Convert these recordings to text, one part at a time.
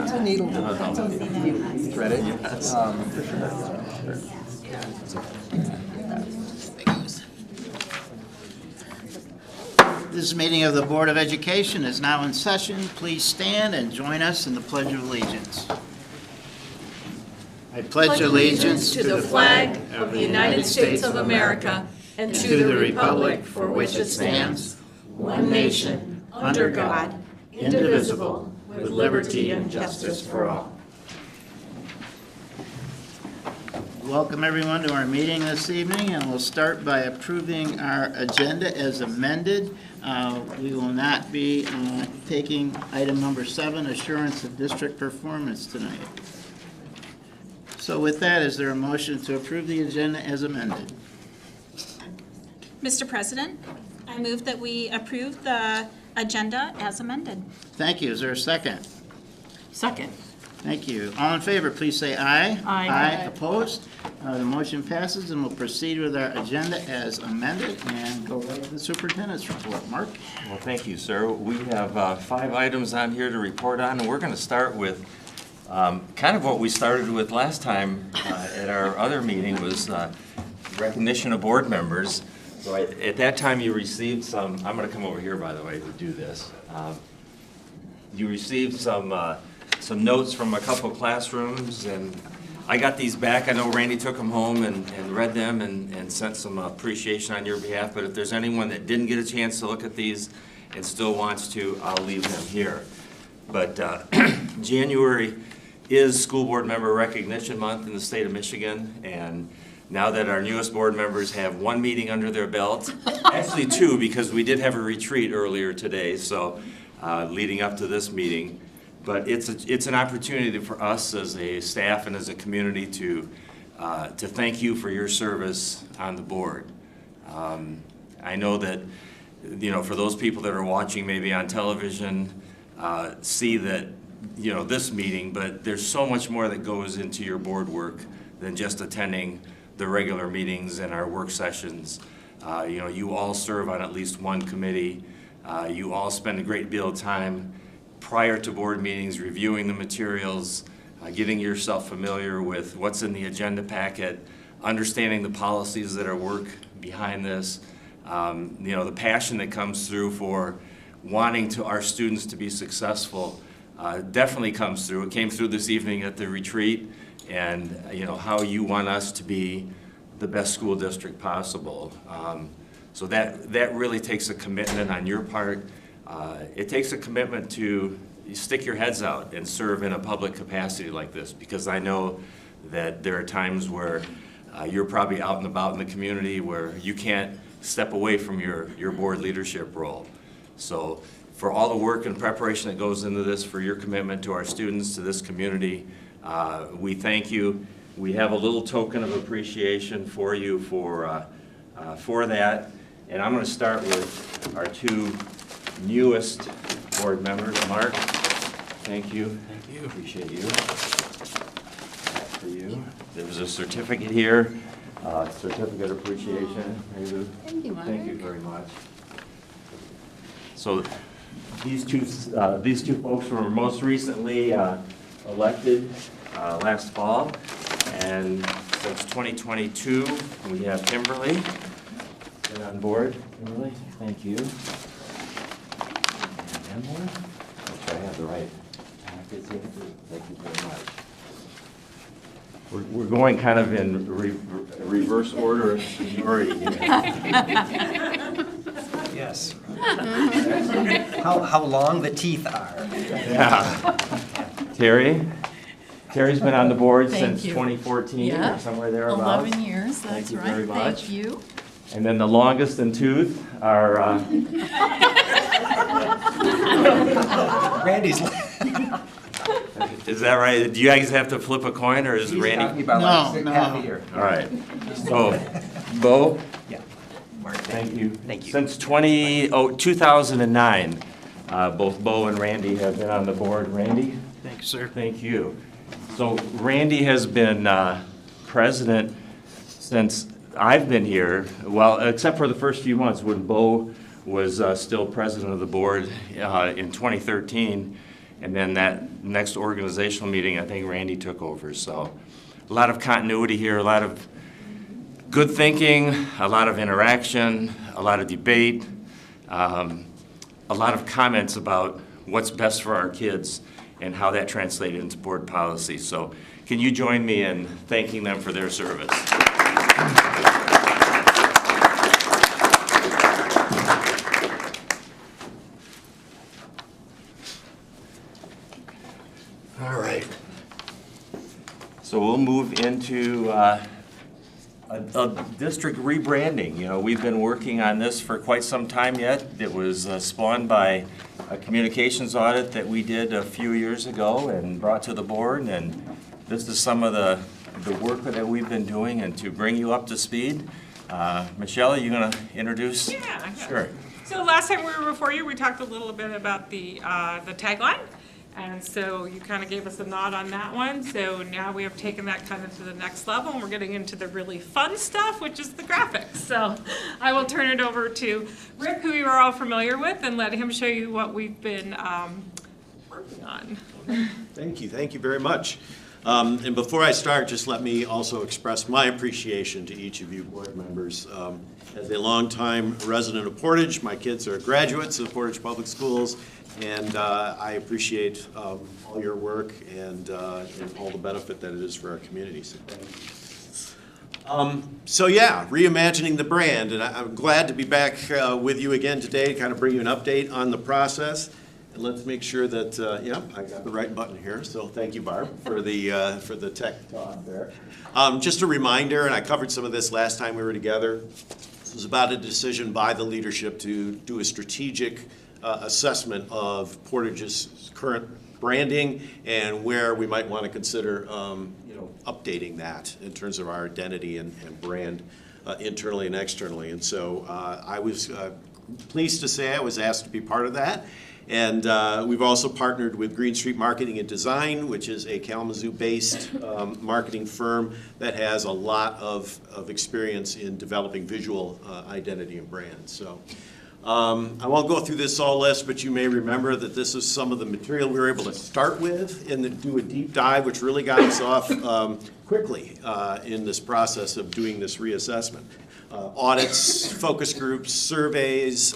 That's a needle. That's a needle. Read it? Yes. This meeting of the Board of Education is now in session. Please stand and join us in the Pledge of Allegiance. I pledge allegiance to the flag of the United States of America and to the republic for which it stands, one nation, under God, indivisible, with liberty and justice for all. Welcome everyone to our meeting this evening, and we'll start by approving our agenda as amended. We will not be taking item number 7, assurance of district performance tonight. So with that, is there a motion to approve the agenda as amended? Mr. President, I move that we approve the agenda as amended. Thank you. Is there a second? Second. Thank you. All in favor, please say aye. Aye. Aye. Opposed? The motion passes, and we'll proceed with our agenda as amended and go right to the superintendent's report. Mark? Well, thank you, sir. We have 5 items on here to report on, and we're going to start with kind of what we started with last time at our other meeting was recognition of board members. So at that time, you received some, I'm going to come over here, by the way, to do this. You received some notes from a couple classrooms, and I got these back. I know Randy took them home and read them and sent some appreciation on your behalf, but if there's anyone that didn't get a chance to look at these and still wants to, I'll leave them here. But January is School Board Member Recognition Month in the state of Michigan, and now that our newest board members have 1 meeting under their belt, actually 2, because we did have a retreat earlier today, so leading up to this meeting. But it's an opportunity for us as a staff and as a community to thank you for your service on the board. I know that, you know, for those people that are watching maybe on television, see that, you know, this meeting, but there's so much more that goes into your board work than just attending the regular meetings and our work sessions. You know, you all serve on at least one committee. You all spend a great deal of time prior to board meetings reviewing the materials, getting yourself familiar with what's in the agenda packet, understanding the policies that are work behind this. You know, the passion that comes through for wanting our students to be successful definitely comes through. It came through this evening at the retreat, and you know how you want us to be the best school district possible. So that really takes a commitment on your part. It takes a commitment to stick your heads out and serve in a public capacity like this, because I know that there are times where you're probably out and about in the community where you can't step away from your board leadership role. So for all the work and preparation that goes into this, for your commitment to our students, to this community, we thank you. We have a little token of appreciation for you for that. And I'm going to start with our 2 newest board members. Mark, thank you. Thank you. Appreciate you. That for you. There's a certificate here, certificate of appreciation. Thank you, Mark. Thank you very much. So these two folks were most recently elected last fall, and since 2022 we have Kimberly. Get on board, Kimberly. Thank you. And Emily. Make sure I have the right packets here. Thank you very much. We're going kind of in reverse order of seniority here. Yes. How long the teeth are. Yeah. Terry's been on the board Thank since you. 2014 Yeah. or somewhere thereabouts. 11 years, Thank that's you right. very much. Thank you. And then the longest in tooth are Randy's. is that right? Do you guys have to flip a coin, or is Randy? No. Half a year. All right. So, Bo? Yeah. Mark, Thank you. Thank you. Since 2009, both Bo and Randy have been on the board. Randy? Thank you, sir. Thank you. So Randy has been president since I've been here, well, except for the first few months when Bo was still president of the board in 2013. And then that next organizational meeting, I think Randy took over. So a lot of continuity here, a lot of good thinking, a lot of interaction, a lot of debate, a lot of comments about what's best for our kids and how that translated into board policy. So can you join me in thanking them for their service? All right. So we'll move into a district rebranding. You know, we've been working on this for quite some time yet. It was spawned by a communications audit that we did a few years ago and brought to the board. And this is some of the work that we've been doing. And to bring you up to speed, Michelle, are you going to introduce? Yeah. Sure. So last time we were before you, we talked a little bit about the tagline. And so you kind of gave us a nod on that one. So now we have taken that kind of to the next level, and we're getting into the really fun stuff, which is the graphics. So I will turn it over to Rick, who you are all familiar with, and let him show you what we've been working on. Thank you very much. And before I start, just let me also express my appreciation to each of you board members. As a longtime resident of Portage, my kids are graduates of Portage Public Schools, and I appreciate all your work and all the benefit that it is for our community. So thank you. So yeah, reimagining the brand, and I'm glad to be back with you again today to kind of bring you an update on the process. And let's make sure that, yeah, I got the right button here. So thank you, Barb, for the tech talk there. Just a reminder, and I covered some of this last time we were together. This was about a decision by the leadership to do a strategic assessment of Portage's current branding and where we might want to consider, updating that in terms of our identity and brand internally and externally. And so I was pleased to say I was asked to be part of that. And we've also partnered with Green Street Marketing and Design, which is a Kalamazoo-based marketing firm that has a lot of experience in developing visual identity and brand. So I won't go through this all list, but you may remember that this is some of the material we were able to start with and then do a deep dive, which really got us off quickly in this process of doing this reassessment. Audits, focus groups, surveys,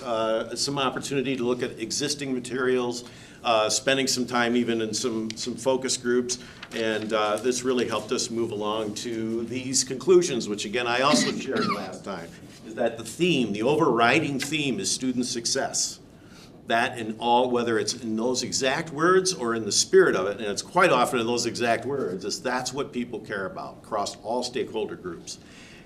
some opportunity to look at existing materials, spending some time even in some focus groups, and this really helped us move along to these conclusions, which again I also shared last time, is that the theme, the overriding theme is student success. That in all, whether it's in those exact words or in the spirit of it, and it's quite often in those exact words, is that's what people care about across all stakeholder groups.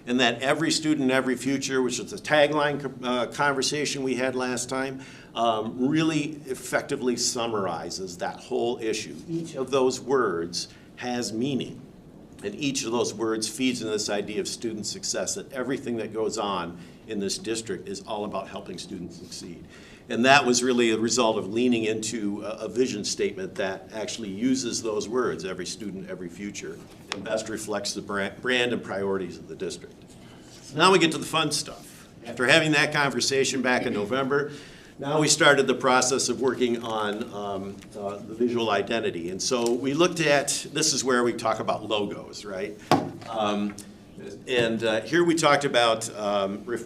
And that every student, every future, which is the tagline conversation we had last time, really effectively summarizes that whole issue. Each of those words has meaning, and each of those words feeds into this idea of student success, that everything that goes on in this district is all about helping students succeed. And that was really a result of leaning into a vision statement that actually uses those words, every student, every future, and best reflects the brand and priorities of the district. So now we get to the fun stuff. After having that conversation back in November, now we started the process of working on the visual identity. And so we looked at, this is where we talk about logos, right? Here we talked about,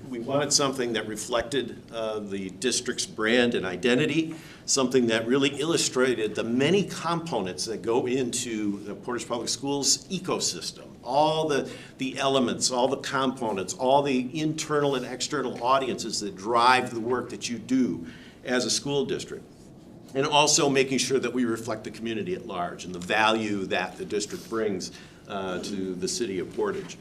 we wanted something that reflected the district's brand and identity, something that really illustrated the many components that go into the Portage Public Schools ecosystem, all the elements, all the components, all the internal and external audiences that drive the work that you do as a school district. And also making sure that we reflect the community at large and the value that the district brings to the city of Portage.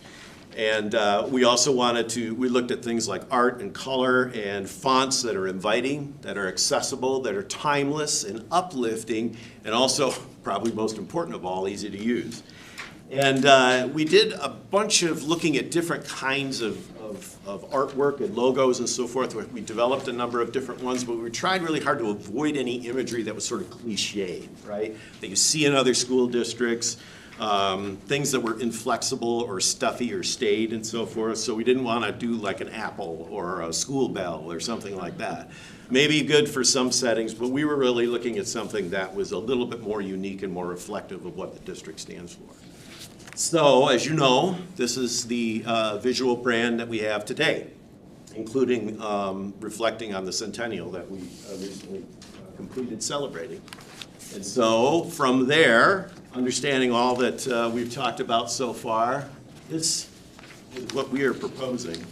And we also we looked at things like art and color and fonts that are inviting, that are accessible, that are timeless and uplifting, and also, probably most important of all, easy to use. And we did a bunch of looking at different kinds of artwork and logos and so forth. We developed a number of different ones, but we tried really hard to avoid any imagery that was sort of cliched, right? That you see in other school districts. Things that were inflexible or stuffy or staid and so forth. So we didn't want to do like an apple or a school bell or something like that. may be good for some settings, but we were really looking at something that was a little bit more unique and more reflective of what the district stands for. So, as you know, this is the visual brand that we have today, including reflecting on the centennial that we recently completed celebrating. And so, from there, understanding all that we've talked about so far, this is what we are proposing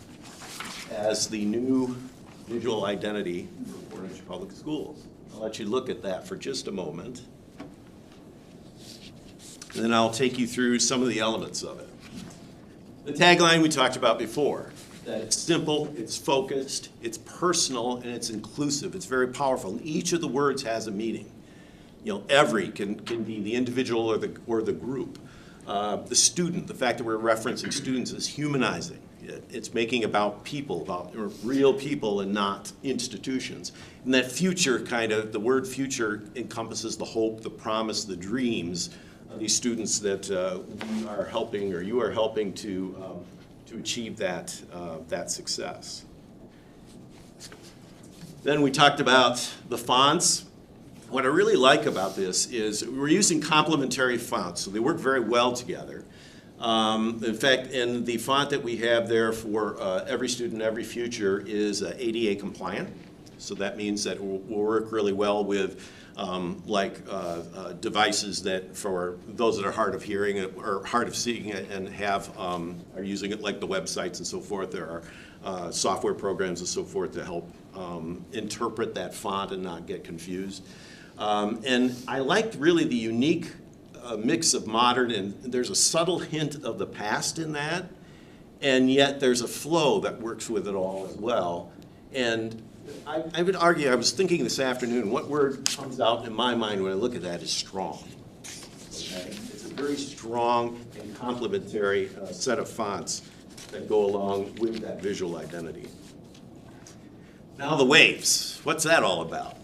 as the new visual identity for Portage Public Schools. I'll let you look at that for just a moment. And then I'll take you through some of the elements of it. The tagline we talked about before, that it's simple, it's focused, it's personal, and it's inclusive. It's very powerful. And each of the words has a meaning. You know, every can be the individual or the group. The student, the fact that we're referencing students is humanizing. It's making about people, about real people and not institutions. And that future the word future encompasses the hope, the promise, the dreams of these students that we are helping, or you are helping to achieve that success. Then we talked about the fonts. What I really like about this is we're using complementary fonts, so they work very well together. In fact, in the font that we have there for Every Student, Every Future is ADA compliant. So that means that it will work really well with devices that for those that are hard of hearing or hard of seeing and are using it, like the websites and so forth. There are software programs and so forth to help interpret that font and not get confused. And I liked really the unique mix of modern, and there's a subtle hint of the past in that, and yet there's a flow that works with it all as well. And I would argue, I was thinking this afternoon, what word comes out in my mind when I look at that is strong. Okay? It's a very strong and complementary set of fonts that go along with that visual identity. Now the waves, what's that all about?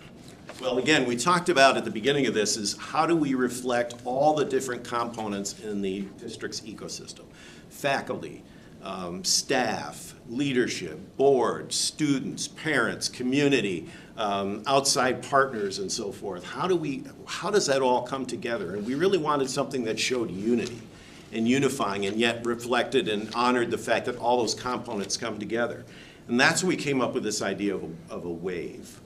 Well, again, we talked about at the beginning of this is how do we reflect all the different components in the district's ecosystem? Faculty, staff, leadership, board, students, parents, community, outside partners, and so forth. How does that all come together? And we really wanted something that showed unity and unifying, and yet reflected and honored the fact that all those components come together. And that's when we came up with this idea of a wave.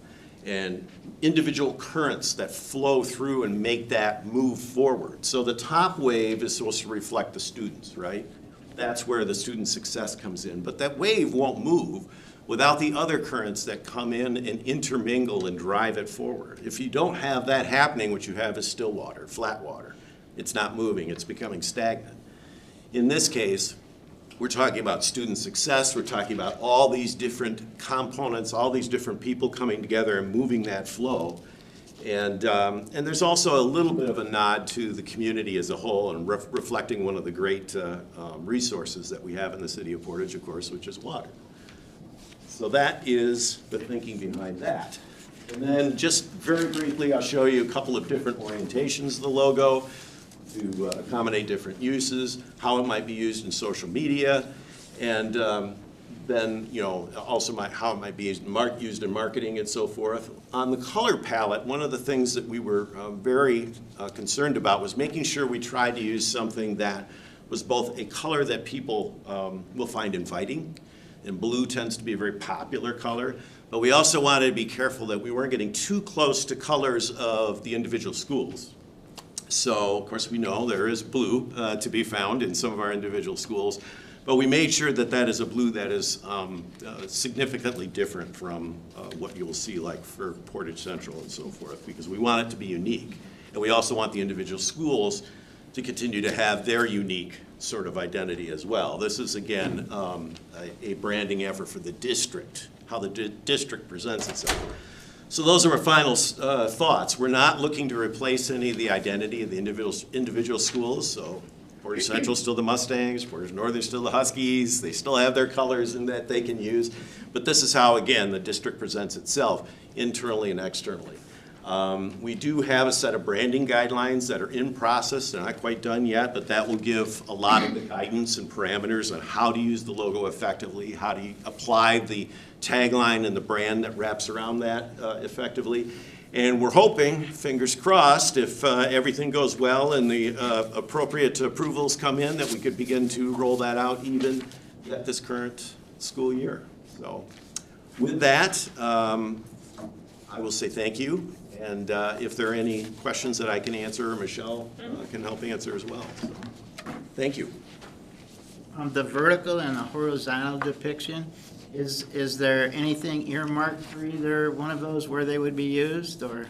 And individual currents that flow through and make that move forward. So the top wave is supposed to reflect the students, right? That's where the student success comes in. But that wave won't move without the other currents that come in and intermingle and drive it forward. If you don't have that happening, what you have is still water, flat water. It's not moving, it's becoming stagnant. In this case, we're talking about student success, we're talking about all these different components, all these different people coming together and moving that flow. And there's also a little bit of a nod to the community as a whole and reflecting one of the great resources that we have in the city of Portage, of course, which is water. So that is the thinking behind that. And then just very briefly, I'll show you a couple of different orientations of the logo to accommodate different uses, how it might be used in social media, and then also how it might be used in marketing and so forth. On the color palette, one of the things that we were very concerned about was making sure we tried to use something that was both a color that people will find inviting, and blue tends to be a very popular color, but we also wanted to be careful that we weren't getting too close to colors of the individual schools. So, of course, we know there is blue to be found in some of our individual schools, but we made sure that that is a blue that is significantly different from what you will see like for Portage Central and so forth, because we want it to be unique. And we also want the individual schools to continue to have their unique sort of identity as well. This is, again, a branding effort for the district, how the district presents itself. So those are our final thoughts. We're not looking to replace any of the identity of the individual schools. So Portage Central is still the Mustangs, Portage Northern is still the Huskies. They still have their colors in that they can use. But this is how, again, the district presents itself internally and externally. We do have a set of branding guidelines that are in process. They're not quite done yet, but that will give a lot of the guidance and parameters on how to use the logo effectively, how to apply the tagline and the brand that wraps around that effectively. And we're hoping, fingers crossed, if everything goes well and the appropriate approvals come in, that we could begin to roll that out even at this current school year. So with that, I will say thank you. And if there are any questions that I can answer, Michelle can help answer as well. So, thank you. The vertical and the horizontal depiction, is there anything earmarked for either one of those where they would be used, or?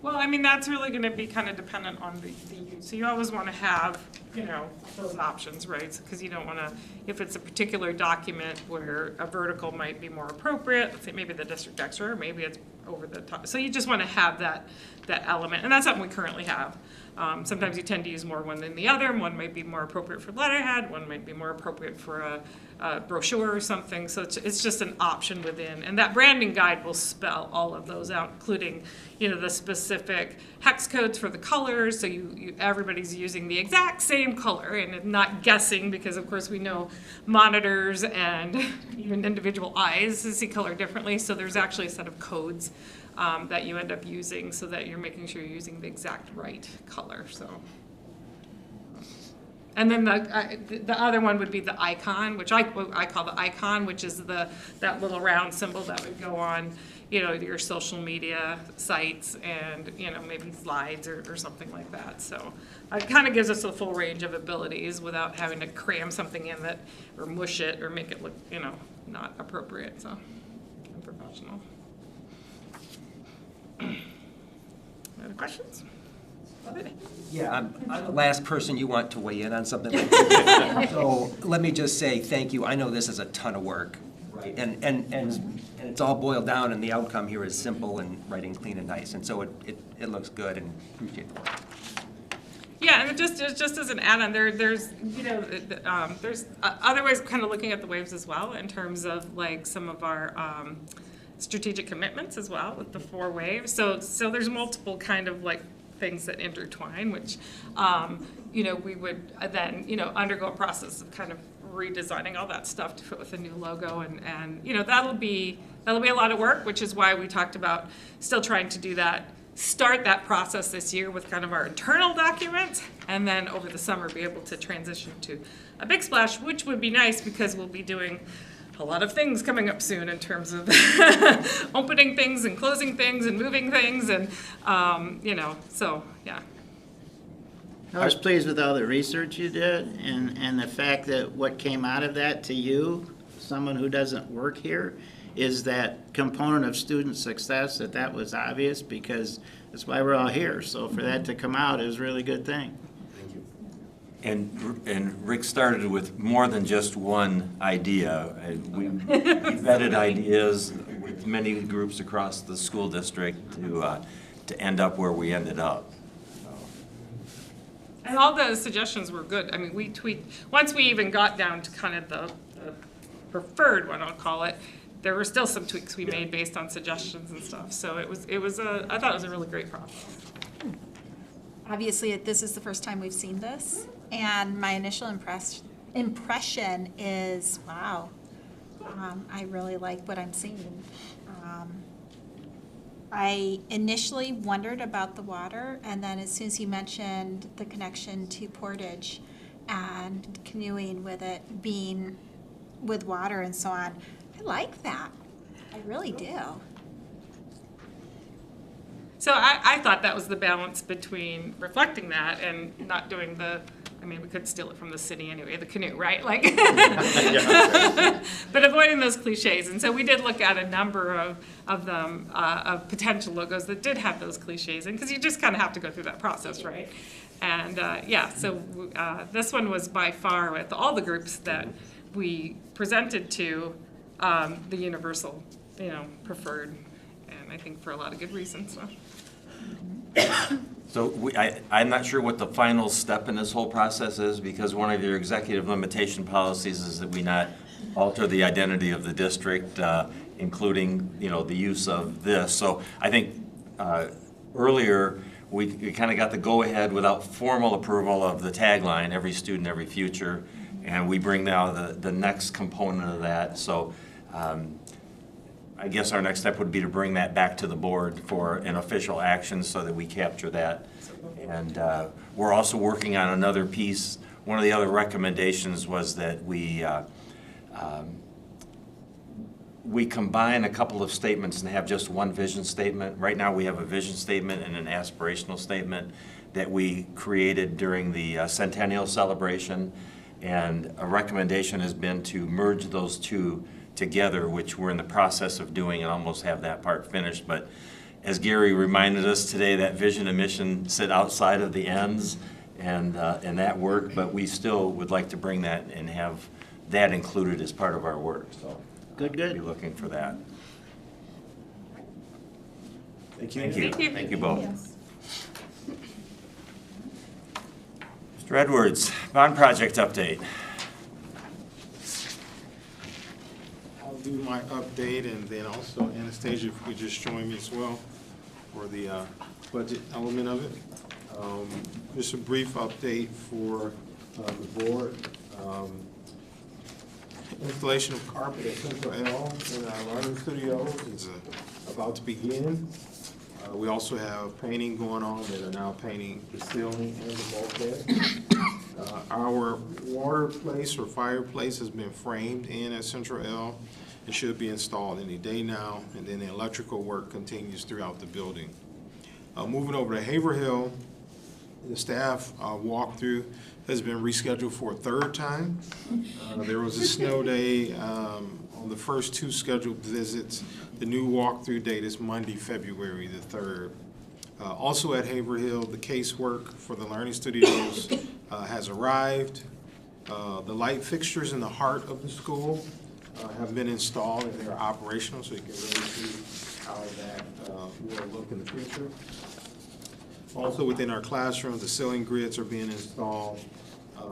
Well, I mean, that's really going to be kind of dependent on the use. So you always want to have, you know, those options, right? Because you don't want to, if it's a particular document where a vertical might be more appropriate, let's say maybe the district extra, or maybe it's over the top. So you just want to have that element, and that's something we currently have. Sometimes you tend to use more one than the other. One might be more appropriate for letterhead, one might be more appropriate for a brochure or something. So it's just an option within. And that branding guide will spell all of those out, including, you know, the specific hex codes for the colors. So everybody's using the exact same color and not guessing, because of course we know monitors and even individual eyes see color differently. So there's actually a set of codes that you end up using so that you're making sure you're using the exact right color. So, and then the other one would be the icon, which I call the icon, which is that little round symbol that would go on, you know, your social media sites and, you know, maybe slides or something like that. So it kind of gives us a full range of abilities without having to cram something in that or mush it or make it look, you know, not appropriate. So unprofessional. Other questions? Yeah, I'm the last person you want to weigh in on something like this. So let me just say thank you. I know this is a ton of work, right? And it's all boiled down, and the outcome here is simple and writing clean and nice. And so it looks good, and appreciate the work. Yeah, and just as an add-on, there's you know there's other ways of kind of looking at the waves as well in terms of like some of our strategic commitments as well with the 4 waves. So there's multiple kind of like things that intertwine, which you know, we would then, you know, undergo a process of kind of redesigning all that stuff to fit with a new logo, and you know, that'll be a lot of work, which is why we talked about still trying to start that process this year with kind of our internal documents, and then over the summer be able to transition to a big splash, which would be nice because we'll be doing a lot of things coming up soon in terms of opening things and closing things and moving things, and you know, so yeah. I was pleased with all the research you did, and the fact that what came out of that to you, someone who doesn't work here, is that component of student success, that was obvious, because that's why we're all here. So for that to come out is a really good thing. And Rick started with more than just one idea. We vetted ideas with many groups across the school district to end up where we ended up. And all the suggestions were good. I mean, we tweaked, once we even got down to kind of the preferred one, I'll call it, there were still some tweaks we made based on suggestions and stuff. So I thought it was a really great process. Obviously, this is the first time we've seen this, and my initial impression is, wow, I really like what I'm seeing. I initially wondered about the water, and then as soon as you mentioned the connection to Portage and canoeing with it being with water and so on, I like that. I really do. So I thought that was the balance between reflecting that and not doing I mean, we could steal it from the city anyway, the canoe, right? Like, but avoiding those cliches. And so we did look at a number of them, of potential logos that did have those cliches in, because you just kind of have to go through that process, right? And yeah, so this one was by far, with all the groups that we presented to, the universal, you know, preferred, and I think for a lot of good reasons. So I'm not sure what the final step in this whole process is, because one of your executive limitation policies is that we not alter the identity of the district, including, you know, the use of this. So I think earlier, we kind of got the go-ahead without formal approval of the tagline, every student, every future, and we bring now the next component of that. So I guess our next step would be to bring that back to the board for an official action so that we capture that. And we're also working on another piece. One of the other recommendations was that we combine a couple of statements and have just one vision statement. Right now, we have a vision statement and an aspirational statement that we created during the centennial celebration. And a recommendation has been to merge those two together, which we're in the process of doing and almost have that part finished. But as Gary reminded us today, that vision and mission sit outside of the ends and that work, but we still would like to bring that and have that included as part of our work. So Good. be looking for that. Thank you. Thank you. Thank you. Thank you both. Mr. Edwards, bond project update. I'll do my update, and then also Anastasia, if you could just join me as well for the budget element of it. Just a brief update for the board. Installation of carpet at Central L in our learning studios is about to begin. We also have painting going on. They are now painting the ceiling and the bulkhead. Our water place or fireplace has been framed in at Central L. It should be installed any day now, and then the electrical work continues throughout the building. Moving over to Haverhill, the staff walkthrough has been rescheduled for a third time. There was a snow day on the first two scheduled visits. The new walkthrough date is Monday, February the 3rd. Also at Haverhill, the casework for the learning studios has arrived. The light fixtures in the heart of the school have been installed and they're operational, so you can really see how that will look in the future. Also within our classrooms, the ceiling grids are being installed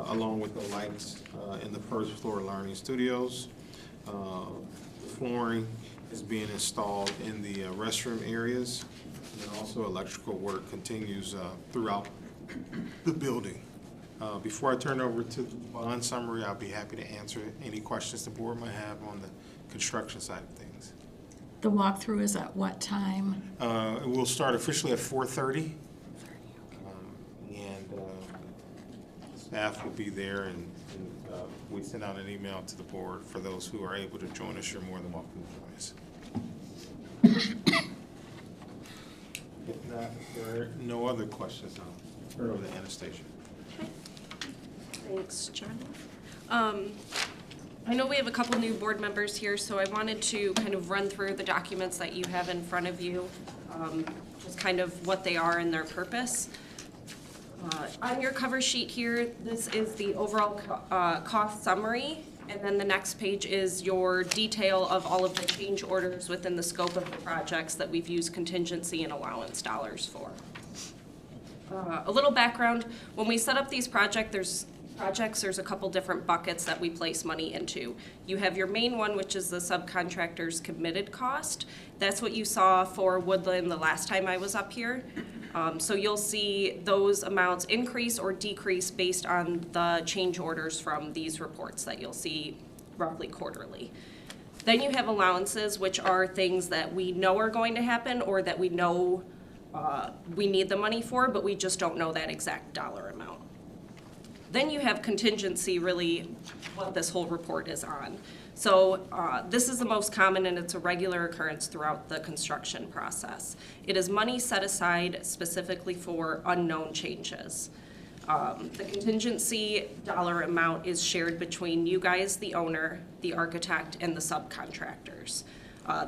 along with the lights in the first floor learning studios. The flooring is being installed in the restroom areas, and also electrical work continues throughout the building. Before I turn over to the bond summary, I'll be happy to answer any questions the board might have on the construction side of things. The walkthrough is at what time? We'll start officially at 4:30. Staff will be there, and we send out an email to the board for those who are able to join us. You're more than welcome to join us. If not, if there are no other questions, I'll turn over to Anastasia. Thanks, John. I know we have a couple new board members here, so I wanted to kind of run through the documents that you have in front of you, just kind of what they are and their purpose. On your cover sheet here, this is the overall cost summary, and then the next page is your detail of all of the change orders within the scope of the projects that we've used contingency and allowance dollars for. A little background, when we set up these projects, there's a couple different buckets that we place money into. You have your main one, which is the subcontractor's committed cost. That's what you saw for Woodland the last time I was up here. So you'll see those amounts increase or decrease based on the change orders from these reports that you'll see roughly quarterly. Then you have allowances, which are things that we know are going to happen or that we know we need the money for, but we just don't know that exact dollar amount. Then you have contingency, really what this whole report is on. So this is the most common, and it's a regular occurrence throughout the construction process. It is money set aside specifically for unknown changes. The contingency dollar amount is shared between you guys, the owner, the architect, and the subcontractors.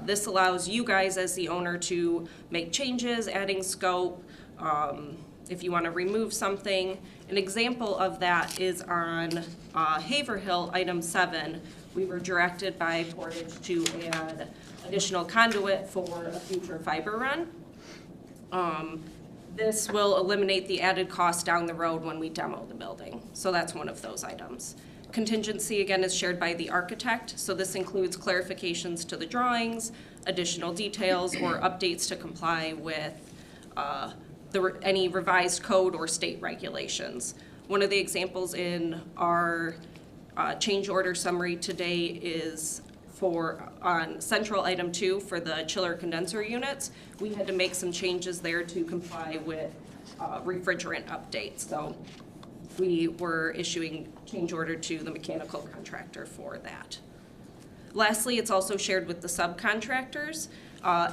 This allows you guys as the owner to make changes, adding scope, if you want to remove something. An example of that is on Haverhill, item 7. We were directed by Portage to add additional conduit for a future fiber run. This will eliminate the added cost down the road when we demo the building. So that's one of those items. Contingency, again, is shared by the architect. So this includes clarifications to the drawings, additional details, or updates to comply with any revised code or state regulations. One of the examples in our change order summary today is on Central Item 2 for the chiller condenser units. We had to make some changes there to comply with refrigerant updates. So we were issuing change order to the mechanical contractor for that. Lastly, it's also shared with the subcontractors.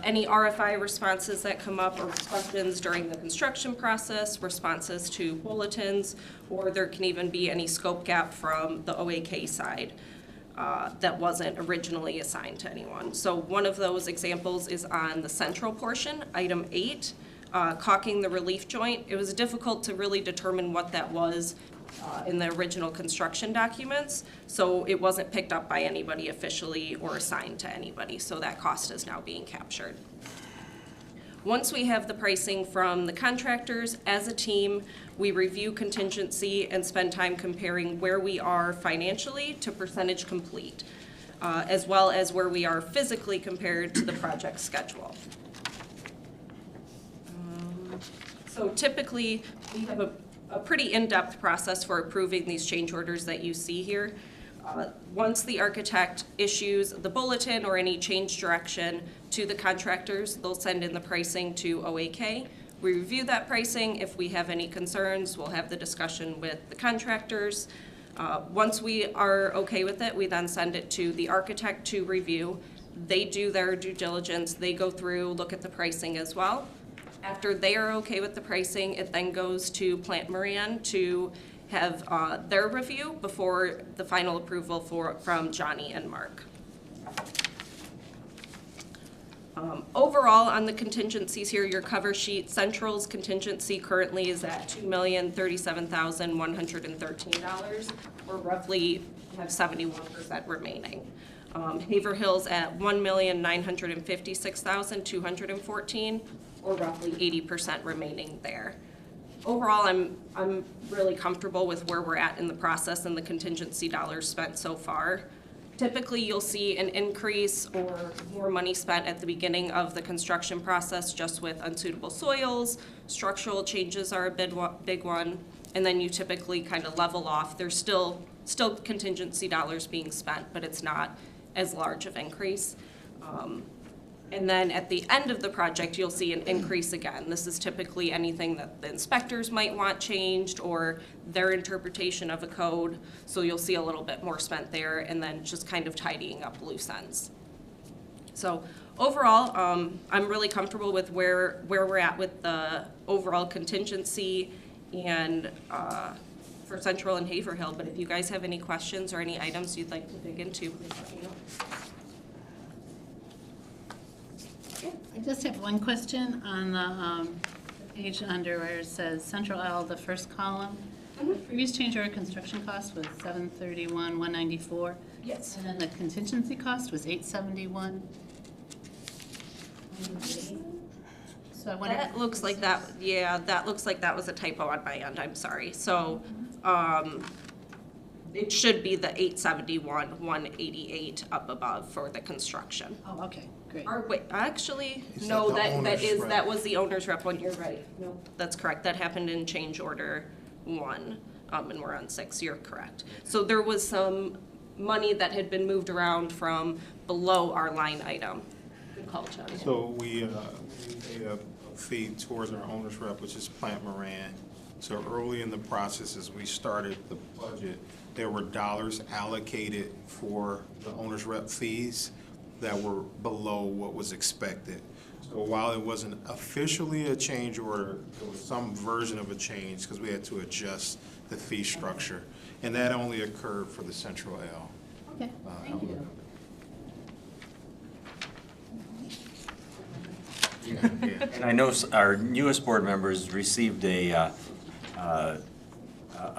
Any RFI responses that come up or questions during the construction process, responses to bulletins, or there can even be any scope gap from the OAK side that wasn't originally assigned to anyone. So one of those examples is on the central portion, item 8, caulking the relief joint. It was difficult to really determine what that was in the original construction documents, so it wasn't picked up by anybody officially or assigned to anybody, so that cost is now being captured. Once we have the pricing from the contractors, as a team, we review contingency and spend time comparing where we are financially to percentage complete, as well as where we are physically compared to the project schedule. So typically, we have a pretty in-depth process for approving these change orders that you see here. Once the architect issues the bulletin or any change direction to the contractors, they'll send in the pricing to OAK. We review that pricing. If we have any concerns, we'll have the discussion with the contractors. Once we are okay with it, we then send it to the architect to review. They do their due diligence. They go through, look at the pricing as well. After they are okay with the pricing, it then goes to Plant Moran to have their review before the final approval from Johnny and Mark. Overall, on the contingencies here, your cover sheet, Central's contingency currently is at $2,037,113, or roughly have 71% remaining. Haverhill's at $1,956,214, or roughly 80% remaining there. Overall, I'm really comfortable with where we're at in the process and the contingency dollars spent so far. Typically, you'll see an increase or more money spent at the beginning of the construction process just with unsuitable soils. Structural changes are a big one, and then you typically kind of level off. There's still contingency dollars being spent, but it's not as large of increase. And then at the end of the project, you'll see an increase again. This is typically anything that the inspectors might want changed or their interpretation of a code. So you'll see a little bit more spent there, and then just kind of tidying up loose ends. So overall, I'm really comfortable with where we're at with the overall contingency and for Central and Haverhill. But if you guys have any questions or any items you'd like to dig into, please let me know. I just have one question on the page under where it says Central L, the first column. The previous change order construction cost was $731,194. Yes. And then the contingency cost was $871. So I wonder. That looks like that, yeah, that looks like that was a typo on my end, I'm sorry. So, it should be the 871,188 up above for the construction. Oh, okay, great. Or wait, actually, Is no, that the owner's rep? that was the owner's rep one, you're right. No, that's correct, that happened in change order 1, and we're on 6, you're correct. So there was some money that had been moved around from below our line item. Good call, John. So we pay a fee towards our owner's rep, which is Plant Moran. So early in the process, as we started the budget, there were dollars allocated for the owner's rep fees that were below what was expected. So while it wasn't officially a change order, there was some version of a change because we had to adjust the fee structure. And that only occurred for the Central L. Okay, thank you. And I know our newest board members received a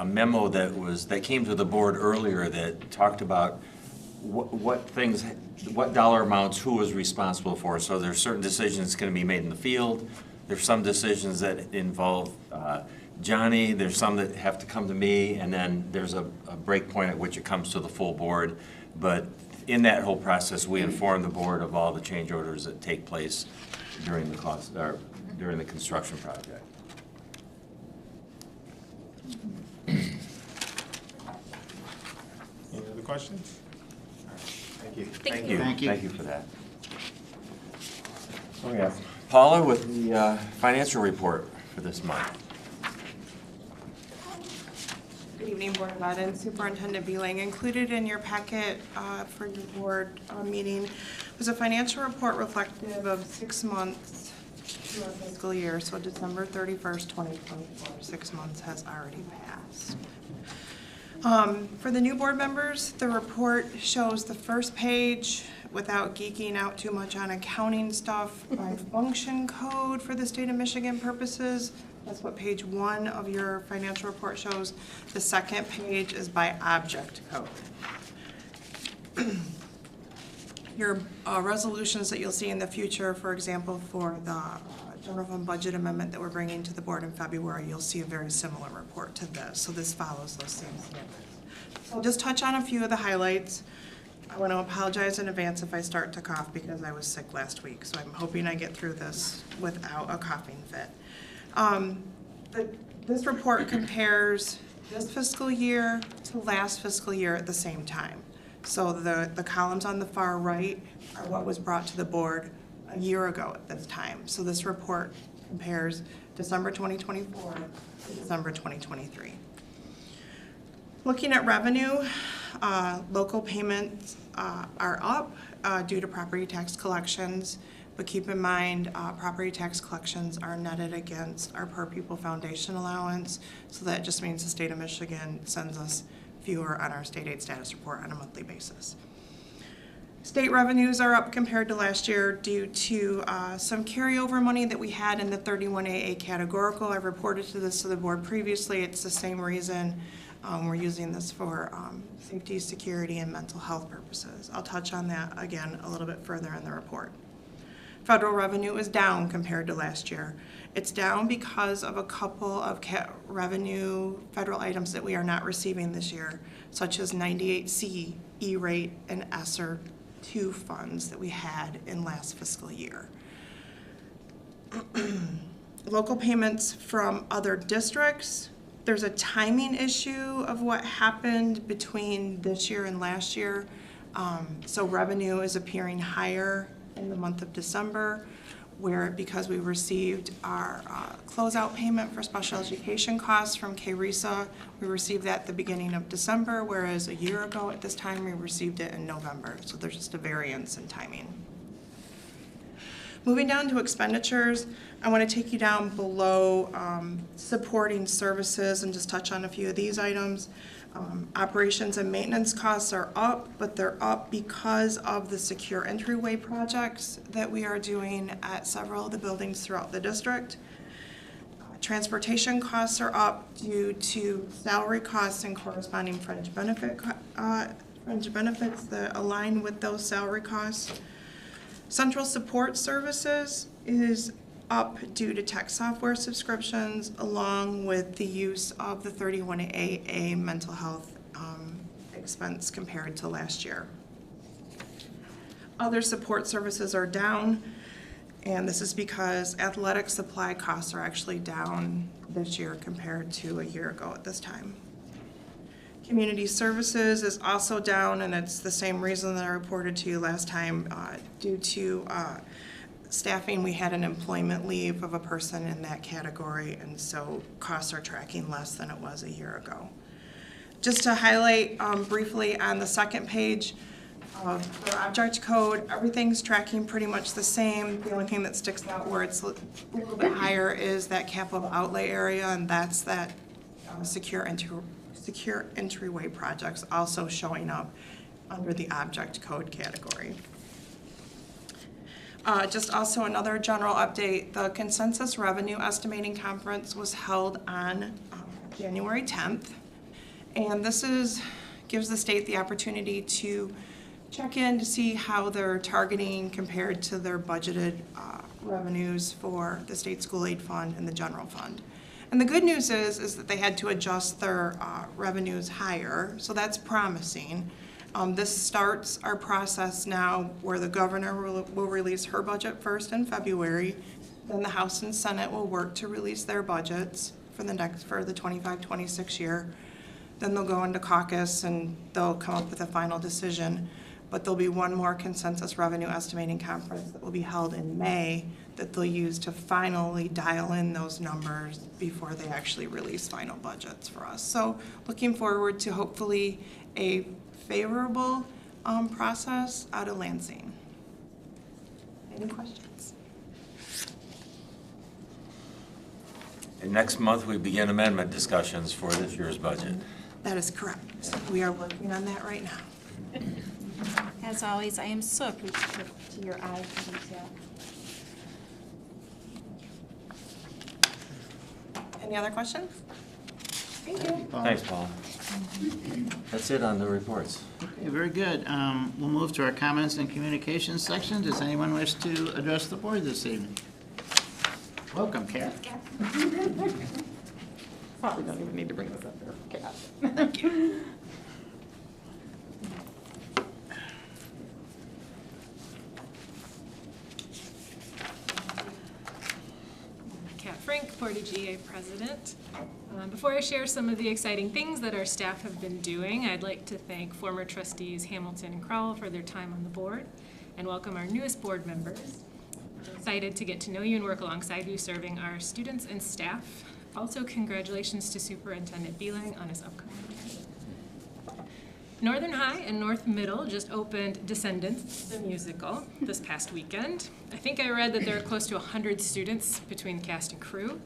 memo that came to the board earlier that talked about what dollar amounts, who was responsible for. So there's certain decisions going to be made in the field. There's some decisions that involve Johnny. There's some that have to come to me, and then there's a break point at which it comes to the full board. But in that whole process, we inform the board of all the change orders that take place during the during the construction project. Any other questions? Thank you. Thank you. Thank you. Thank you for that. Oh, yeah. Paula with the financial report for this month. Good evening, Board of Ed and Superintendent Beeling. Included in your packet for your board meeting was a financial report reflective of 6 months to our fiscal year, so December 31st, 2024. 6 months has already passed. For the new board members, the report shows the first page, without geeking out too much on accounting stuff, by function code for the state of Michigan purposes. That's what page 1 of your financial report shows. The second page is by object code. Your resolutions that you'll see in the future, for example, for the general fund budget amendment that we're bringing to the board in February, you'll see a very similar report to this. So this follows those same standards. So I'll just touch on a few of the highlights. I want to apologize in advance if I start to cough because I was sick last week. So I'm hoping I get through this without a coughing fit. This report compares this fiscal year to last fiscal year at the same time. So the columns on the far right are what was brought to the board a year ago at this time. So this report compares December 2024 to December 2023. Looking at revenue, local payments are up due to property tax collections. But keep in mind, property tax collections are netted against our per pupil foundation allowance. So that just means the state of Michigan sends us fewer on our state aid status report on a monthly basis. State revenues are up compared to last year due to some carryover money that we had in the 31AA categorical. I've reported this to the board previously. It's the same reason we're using this for safety, security, and mental health purposes. I'll touch on that again a little bit further in the report. Federal revenue is down compared to last year. It's down because of a couple of federal items that we are not receiving this year, such as 98C, E-rate, and ESSER 2 funds that we had in last fiscal year. Local payments from other districts, there's a timing issue of what happened between this year and last year. So revenue is appearing higher in the month of December, where because we received our closeout payment for special education costs from KRESA, we received that at the beginning of December, whereas a year ago at this time we received it in November. So there's just a variance in timing. Moving down to expenditures, I want to take you down below supporting services and just touch on a few of these items. Operations and maintenance costs are up, but they're up because of the secure entryway projects that we are doing at several of the buildings throughout the district. Transportation costs are up due to salary costs and corresponding fringe benefits that align with those salary costs. Central support services is up due to tech software subscriptions, along with the use of the 31AA mental health expense compared to last year. Other support services are down, and this is because athletic supply costs are actually down this year compared to a year ago at this time. Community services is also down, and it's the same reason that I reported to you last time due to staffing. We had an employment leave of a person in that category, and so costs are tracking less than it was a year ago. Just to highlight briefly on the second page for object code, everything's tracking pretty much the same. The only thing that sticks out where it's a little bit higher is that capital outlay area, and that's that secure entryway projects also showing up under the object code category. Just also another general update, the Consensus Revenue Estimating Conference was held on January 10th. And this gives the state the opportunity to check in to see how they're targeting compared to their budgeted revenues for the state school aid fund and the general fund. And the good news is that they had to adjust their revenues higher, so that's promising. This starts our process now where the governor will release her budget first in February. Then the House and Senate will work to release their budgets for the 25-26 year. Then they'll go into caucus and they'll come up with a final decision. But there'll be one more consensus revenue estimating conference that will be held in May that they'll use to finally dial in those numbers before they actually release final budgets for us. So looking forward to hopefully a favorable process out of Lansing. Any questions? And next month, we begin amendment discussions for this year's budget. That is correct. We are working on that right now. As always, I am so appreciative to your eye for detail. Any other questions? Thank you. Thanks, Paul. That's it on the reports. Okay, very good. We'll move to our comments and communications section. Does anyone wish to address the board this evening? Welcome, Kat. Probably don't even need to bring this up there. Kat. Thank you. Kat Frank, Portage EA President. Before I share some of the exciting things that our staff have been doing, I'd like to thank former trustees Hamilton and Crowell for their time on the board and welcome our newest board members. I'm excited to get to know you and work alongside you serving our students and staff. Also, congratulations to Superintendent Beeling on his upcoming retirement. Northern High and North Middle just opened Descendants, the musical, this past weekend. I think I read that there are close to 100 students between the cast and crew.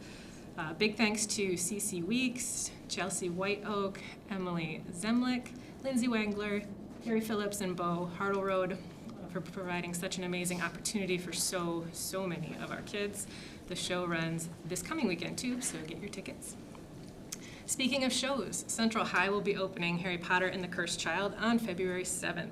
Big thanks to Cece Weeks, Chelsea White Oak, Emily Zemlick, Lindsay Wangler, Harry Phillips, and Bo Hartleroad for providing such an amazing opportunity for so many of our kids. The show runs this coming weekend too, so get your tickets. Speaking of shows, Central High will be opening Harry Potter and the Cursed Child on February 7th.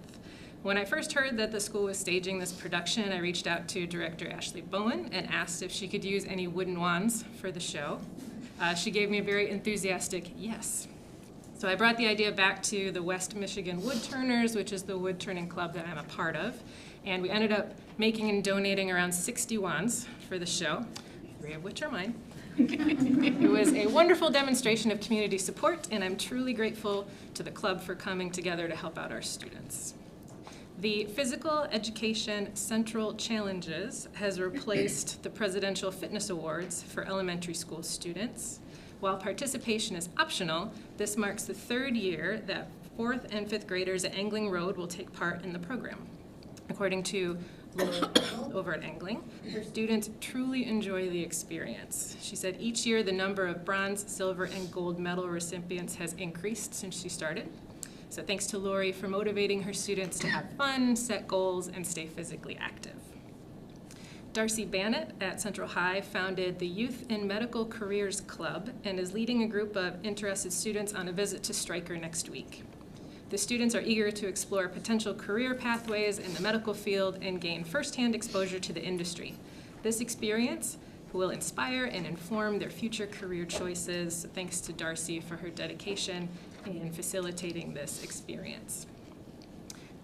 When I first heard that the school was staging this production, I reached out to director Ashley Bowen and asked if she could use any wooden wands for the show. She gave me a very enthusiastic yes. So I brought the idea back to the West Michigan Wood Turners, which is the wood turning club that I'm a part of, and we ended up making and donating around 60 wands for the show, 3 of which are mine. It was a wonderful demonstration of community support, and I'm truly grateful to the club for coming together to help out our students. The Physical Education Central Challenges has replaced the Presidential Fitness Awards for elementary school students. While participation is optional, this marks the 3rd year that 4th and 5th graders at Angling Road will take part in the program. According to Laura over at Angling, her students truly enjoy the experience. She said each year the number of bronze, silver, and gold medal recipients has increased since she started. So thanks to Lori for motivating her students to have fun, set goals, and stay physically active. Darcy Bannett at Central High founded the Youth in Medical Careers Club and is leading a group of interested students on a visit to Stryker next week. The students are eager to explore potential career pathways in the medical field and gain firsthand exposure to the industry. This experience will inspire and inform their future career choices. Thanks to Darcy for her dedication in facilitating this experience.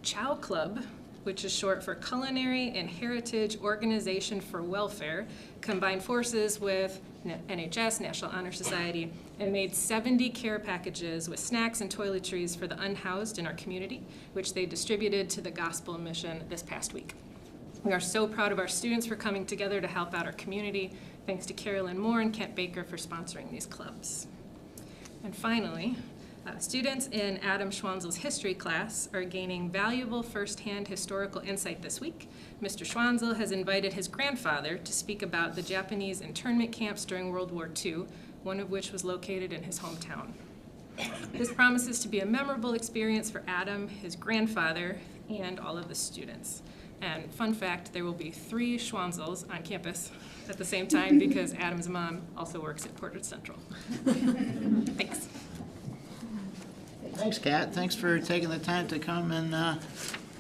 Chow Club, which is short for Culinary and Heritage Organization for Welfare, combined forces with NHS, National Honor Society, and made 70 care packages with snacks and toiletries for the unhoused in our community, which they distributed to the gospel mission this past week. We are so proud of our students for coming together to help out our community. Thanks to Carolyn Moore and Kent Baker for sponsoring these clubs. And finally, students in Adam Schwanzel's history class are gaining valuable firsthand historical insight this week. Mr. Schwanzel has invited his grandfather to speak about the Japanese internment camps during World War II, one of which was located in his hometown. This promises to be a memorable experience for Adam, his grandfather, and all of the students. And fun fact, there will be 3 Schwanzels on campus at the same time because Adam's mom also works at Portage Central. Thanks. Thanks, Kat. Thanks for taking the time to come and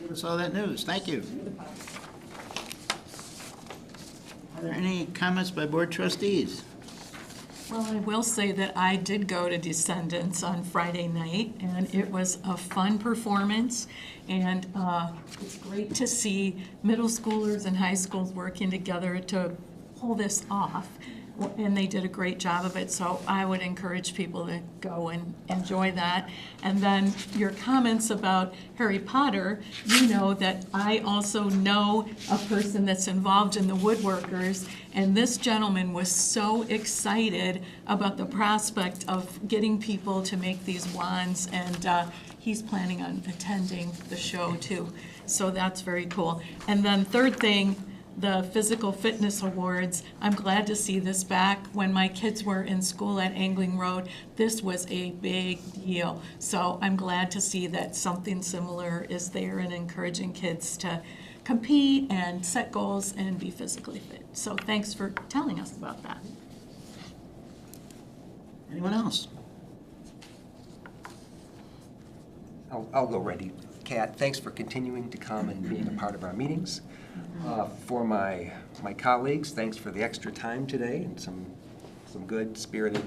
give us all that news. Thank you. Are there any comments by board trustees? Well, I will say that I did go to Descendants on Friday night, and it was a fun performance, and it's great to see middle schoolers and high schools working together to pull this off, and they did a great job of it, so I would encourage people to go and enjoy that. And then your comments about Harry Potter, you know that I also know a person that's involved in the woodworkers, and this gentleman was so excited about the prospect of getting people to make these wands, and he's planning on attending the show too, so that's very cool. And then third thing, the Physical Fitness Awards. I'm glad to see this back. When my kids were in school at Angling Road, this was a big deal. So I'm glad to see that something similar is there and encouraging kids to compete and set goals and be physically fit. So thanks for telling us about that. Anyone else? I'll go ready. Kat, thanks for continuing to come and being a part of our meetings. For my colleagues, thanks for the extra time today and some good spirited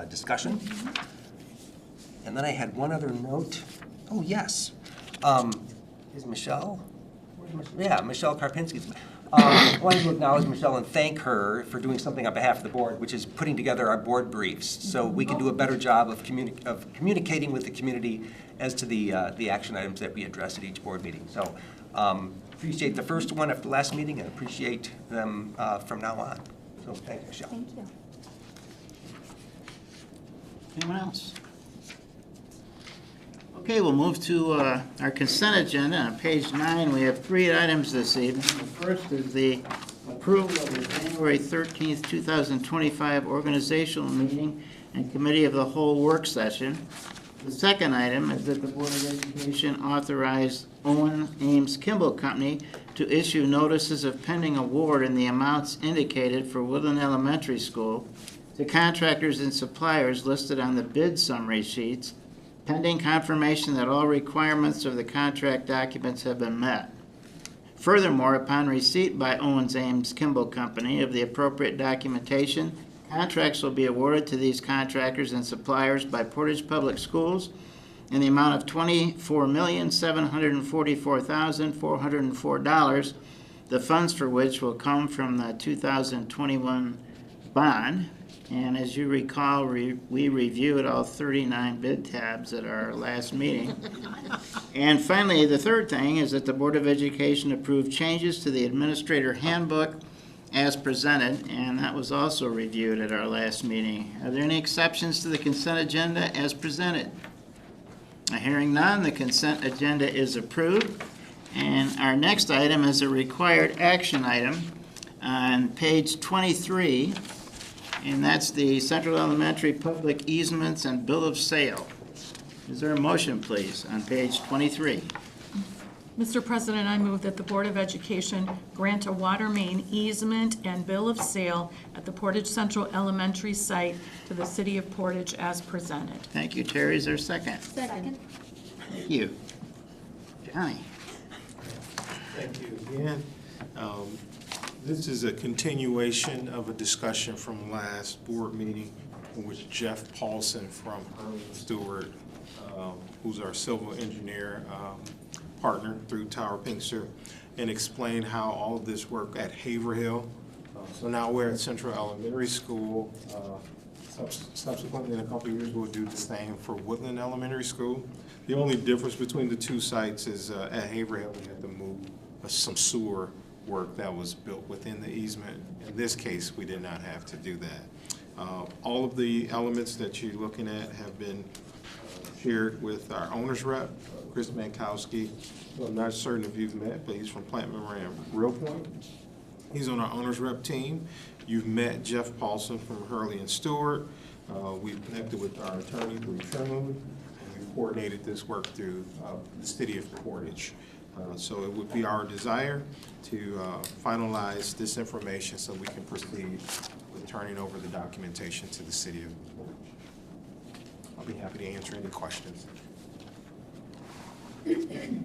discussion. And then I had one other note. Oh, yes. Is Michelle? Yeah, Michelle Karpinski. I wanted to acknowledge Michelle and thank her for doing something on behalf of the board, which is putting together our board briefs, so we can do a better job of communicating with the community as to the action items that we address at each board meeting. So appreciate the first one after the last meeting and appreciate them from now on. So thank you, Michelle. Thank you. Anyone else? Okay, we'll move to our consent agenda. On page 9, we have 3 items this evening. The first is the approval of the January 13th, 2025 organizational meeting and committee of the whole work session. The second item is that the Board of Education authorized Owen Ames Kimball Company to issue notices of pending award in the amounts indicated for Woodland Elementary School to contractors and suppliers listed on the bid summary sheets, pending confirmation that all requirements of the contract documents have been met. Furthermore, upon receipt by Owens Ames Kimball Company of the appropriate documentation, contracts will be awarded to these contractors and suppliers by Portage Public Schools in the amount of $24,744,404, the funds for which will come from the 2021 bond. And as you recall, we reviewed all 39 bid tabs at our last meeting. And finally, the third thing is that the Board of Education approved changes to the Administrator Handbook as presented, and that was also reviewed at our last meeting. Are there any exceptions to the consent agenda as presented? Hearing none, the consent agenda is approved. And our next item is a required action item on page 23. And that's the Central Elementary Public Easements and Bill of Sale. Is there a motion, please, on page 23? Mr. President, I move that the Board of Education grant a water main easement and bill of sale at the Portage Central Elementary site to the City of Portage as presented. Thank you, Terry. Is there a second? Second. Thank you. Johnny? Thank you again. This is a continuation of a discussion from last board meeting in which Jeff Paulson from Hurley Stewart, who's our civil engineer partner through Tower Pinkster, and explained how all of this work at Haverhill. So now we're at Central Elementary School. Subsequently, in a couple of years, we'll do the same for Woodland Elementary School. The only difference between the two sites is at Haverhill, we had to move some sewer work that was built within the easement. In this case, we did not have to do that. All of the elements that you're looking at have been shared with our owner's rep, Chris Mankowski, who I'm not certain if you've met, but he's from Plant Moran Real Point. He's on our owner's rep team. You've met Jeff Paulson from Hurley and Stewart. We've connected with our attorney through Trimwood, and we've coordinated this work through the city of Portage. So it would be our desire to finalize this information so we can proceed with turning over the documentation to the city of Portage. I'll be happy to answer any questions. Any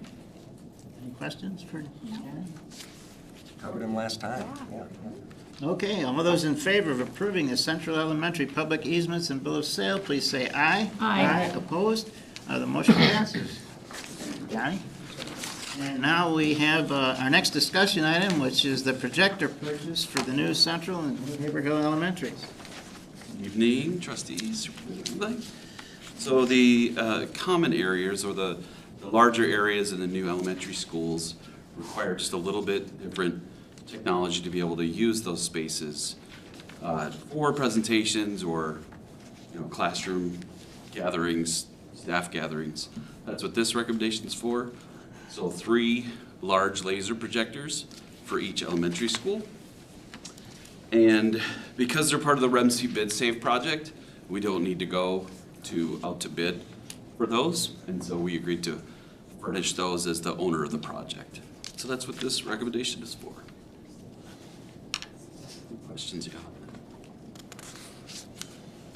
questions for Johnny? Covered them last time. Yeah. Okay, all those in favor of approving the Central Elementary Public Easements and Bill of Sale, please say aye. Aye. Opposed? The motion passes. Johnny? And now we have our next discussion item, which is the projector purchase for the new Central and Haverhill Elementaries. Evening, trustees. So the common areas, or the larger areas in the new elementary schools, require just a little bit different technology to be able to use those spaces for presentations or, classroom gatherings, staff gatherings. That's what this recommendation is for. So 3 large laser projectors for each elementary school. And because they're part of the REMC Bid Save project, we don't need to go out to bid for those. And so we agreed to furnish those as the owner of the project. So that's what this recommendation is for. Any questions you have?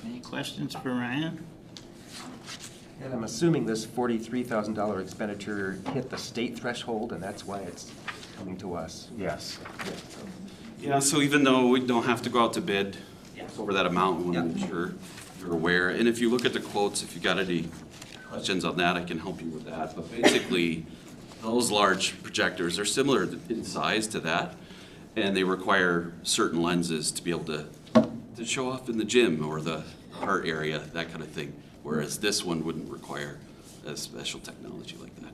Any questions for Ryan? And I'm assuming this $43,000 expenditure hit the state threshold, and that's why it's coming to us. Yes. Yeah, so even though we don't have to go out to bid over that amount, we want to Yeah. make sure you're aware. And if you look at the quotes, if you got any questions on that, I can help you with that. But basically, those large projectors are similar in size to that, and they require certain lenses to be able to show off in the gym or the art area, that kind of thing. Whereas this one wouldn't require a special technology like that.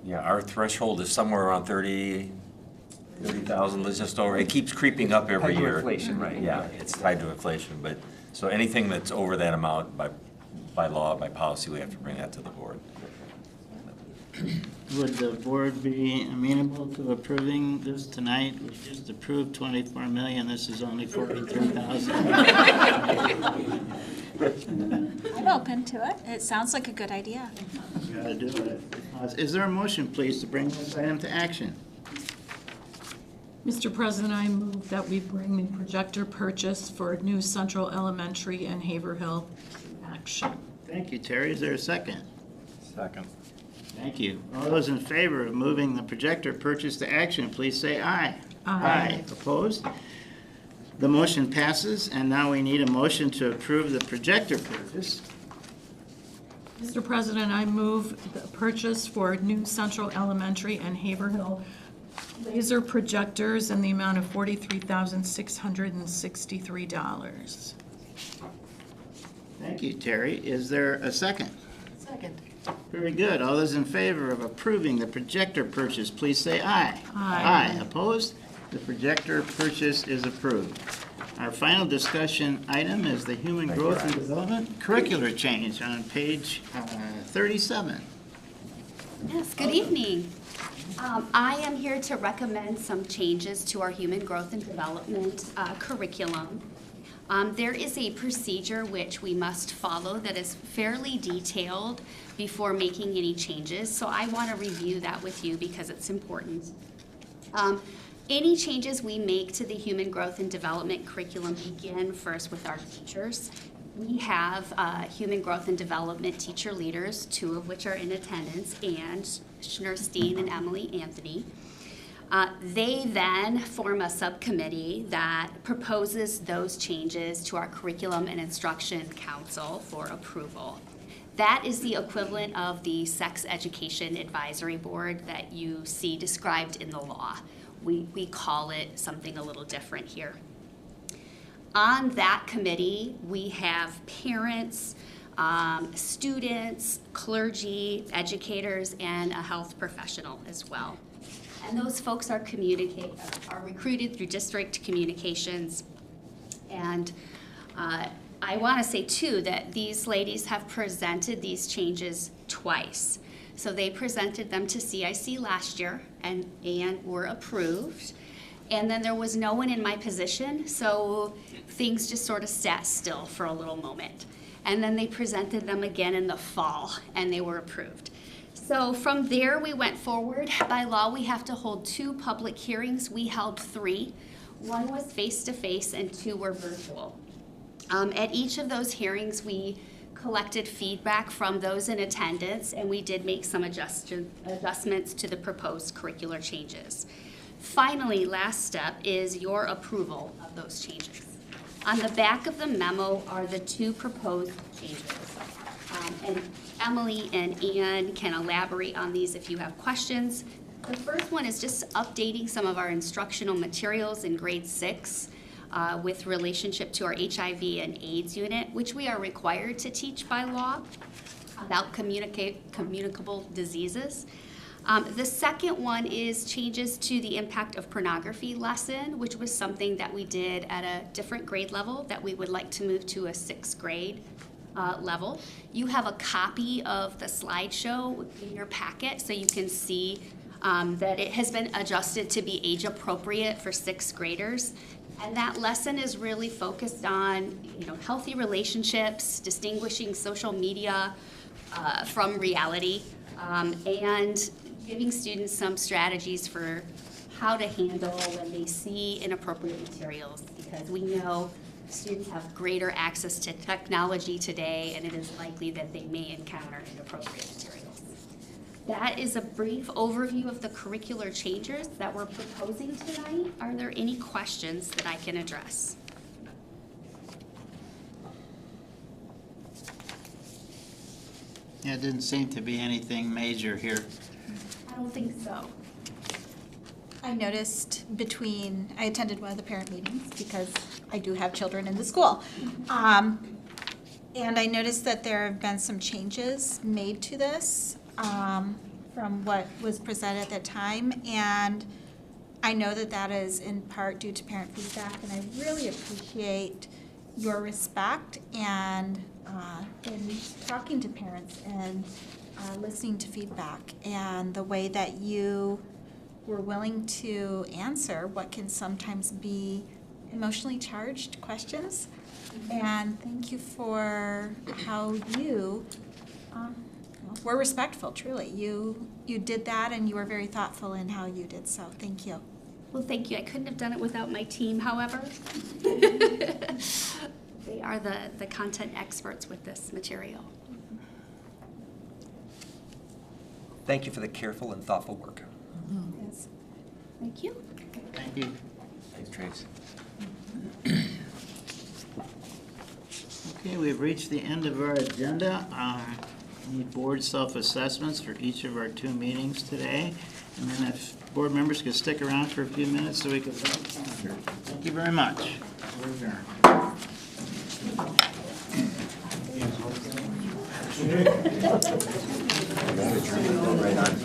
Yeah, our threshold is somewhere around 30,000, let's just over, it keeps creeping up every Tied to year. inflation, right. Yeah, it's tied to inflation, but, so anything that's over that amount by law, by policy, we have to bring that to the board. Would the board be amenable to approving this tonight? We just approved 24 million, this is only 43,000. I'm open to it. It sounds like a good idea. Gotta do it. Is there a motion, please, to bring this item to action? Mr. President, I move that we bring the projector purchase for new Central Elementary and Haverhill to action. Thank you, Terry. Is there a second? Second. Thank you. All those in favor of moving the projector purchase to action, please say aye. Aye. Opposed? The motion passes, and now we need a motion to approve the projector purchase. Mr. President, I move the purchase for new Central Elementary and Haverhill laser projectors in the amount of $43,663. Thank you, Terry. Is there a second? Second. Very good. All those in favor of approving the projector purchase, please say aye. Aye. Opposed? The projector purchase is approved. Our final discussion item is the Human Growth and Development curricular change on page 37. Yes, good evening. I am here to recommend some changes to our Human Growth and Development curriculum. There is a procedure which we must follow that is fairly detailed before making any changes, so I want to review that with you because it's important. Any changes we make to the Human Growth and Development curriculum begin first with our teachers. We have Human Growth and Development teacher leaders, 2 of which are in attendance, and Commissioner Steen and Emily Anthony. They then form a subcommittee that proposes those changes to our Curriculum and Instruction Council for approval. That is the equivalent of the Sex Education Advisory Board that you see described in the law. We call it something a little different here. On that committee, we have parents, students, clergy, educators, and a health professional as well. And those folks are recruited through district communications. And I want to say too that these ladies have presented these changes twice. So they presented them to CIC last year and were approved. And then there was no one in my position, so things just sort of sat still for a little moment. And then they presented them again in the fall, and they were approved. So from there, we went forward. By law, we have to hold 2 public hearings. We held 3. 1 was face-to-face, and 2 were virtual. At each of those hearings, we collected feedback from those in attendance, and we did make some adjustments to the proposed curricular changes. Finally, last step is your approval of those changes. On the back of the memo are the 2 proposed changes. And Emily and Ann can elaborate on these if you have questions. The first one is just updating some of our instructional materials in grade 6 with relationship to our HIV and AIDS unit, which we are required to teach by law about communicable diseases. The second one is changes to the impact of pornography lesson, which was something that we did at a different grade level that we would like to move to a 6th grade level. You have a copy of the slideshow in your packet, so you can see that it has been adjusted to be age appropriate for 6th graders. And that lesson is really focused on, healthy relationships, distinguishing social media from reality, and giving students some strategies for how to handle when they see inappropriate materials, because we know students have greater access to technology today, and it is likely that they may encounter inappropriate materials. That is a brief overview of the curricular changes that we're proposing tonight. Are there any questions that I can address? Yeah, it didn't seem to be anything major here. I don't think so. I noticed I attended one of the parent meetings because I do have children in the school. And I noticed that there have been some changes made to this from what was presented at the time. And I know that that is in part due to parent feedback, and I really appreciate your respect and in talking to parents and listening to feedback, and the way that you were willing to answer what can sometimes be emotionally charged questions. And thank you for how you were respectful, truly. You did that, and you were very thoughtful in how you did so. Thank you. Well, thank you. I couldn't have done it without my team, however. They are the content experts with this material. Thank you for the careful and thoughtful work. Yes. Thank you. Thank you. Thanks, Trace. Okay, we've reached the end of our agenda. Any board self-assessments for each of our 2 meetings today. And then if board members could stick around for a few minutes so we can vote the calendar. Thank you very much. We're adjourned. Right on.